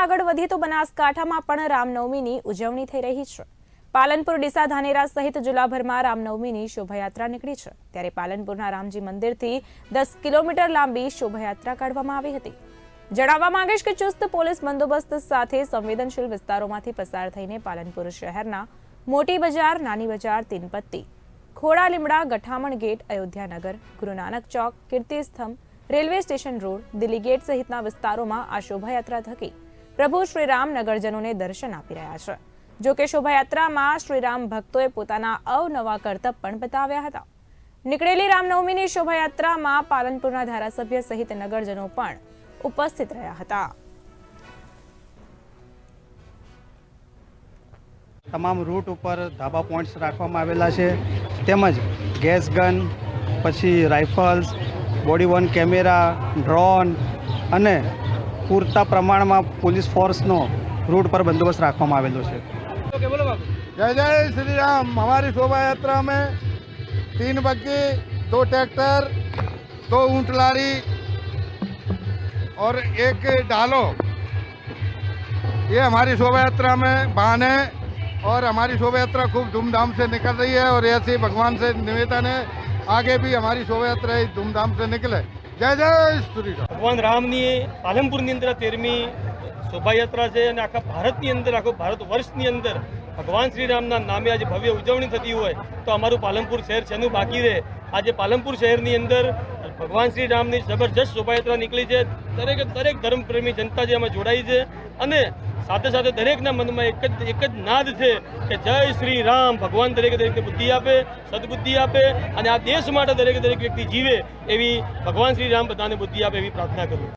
આગળ વધીએ તો બનાસકાંઠામાં પણ રામનવમીની ઉજવણી થઈ રહી છે। પાલનપુર, ડીસા, ધાનેરા સહિત જિલ્લાભરમાં રામનવમીની શોભાયાત્રા નીકળી છે। ત્યારે પાલનપુરના રામજી મંદિરથી 10 કિલોમીટર લાંબી શોભાયાત્રા કાઢવામાં આવી હતી। જણાવવા માંગીશ કે ચુસ્ત પોલીસ બંદોબસ્ત સાથે સંવેદનશીલ વિસ્તારોમાંથી પસાર થઈને પાલનપુર શહેરના મોટી બજાર, નાની બજાર, તીનપત્તી, ખોડા લીમડા, Gathaman gate, Ayodhyanagar, Guru Nanak Chowk, Kirtistambh, railway station road, Delhi gate સહિતના વિસ્તારોમાં આ શોભાયાત્રા થકી પ્રભુ શ્રીરામ નગરજનોને દર્શન આપી રહ્યા છે। જો કે શોભાયાત્રામાં શ્રીરામ ભક્તોએ પોતાના અવનવા કરતબ પણ બતાવ્યા હતા। નીકળેલી રામનવમીની શોભાયાત્રામાં પાલનપુરના ધારાસભ્ય સહિત નગરજનો પણ ઉપસ્થિત રહ્યા હતા। તમામ રૂટ ઉપર ધાબા પોઈન્ટ્સ રાખવામાં આવેલા છે, તેમજ ગેસ ગન, પછી rifles, body Warne camera, drone અને પૂરતા પ્રમાણમાં પોલીસ ફોર્સનો रूट पर बंदोबस्त रखवामां आवेलो छे। जय जय श्री राम। हमारी शोभा यात्रा में 3 बग्गी, 2 ट्रैक्टर, 2 ऊंट लारी और 1 डालो, ये हमारी शोभा यात्रा में वाहन है और हमारी शोभा यात्रा खूब धूमधाम से निकल रही है और ऐसे भगवान से निवेदन है आगे भी हमारी शोभा यात्रा धूमधाम से निकले। जय जय श्री राम। भगवान रामनी पालनपुरनी अंदर 13મી शोभायात्रा है और आखा भारतनी अंदर, आखो भारत वर्षनी अंदर भगवान श्रीरामना नामे आज भव्य उजवणी थती होय तो अमारू पालनपुर शहर छेनु बाकी रहे। आज पालनपुर शहरनी अंदर भगवान श्रीरामनी जबरदस्त शोभायात्रा निकली है। दरेक धर्मप्रेमी जनता जे आमां जोड़ाई है अने साथे साथे दरेकना मनमा एक ज नाद है कि जय श्री राम। भगवान दरेक बुद्धि आपे, सद्बुद्धि आपे अने आ देश माटे दरेक व्यक्ति जीवे एवी भगवान श्री राम बधाने बुद्धि आपे एवी प्रार्थना करूं।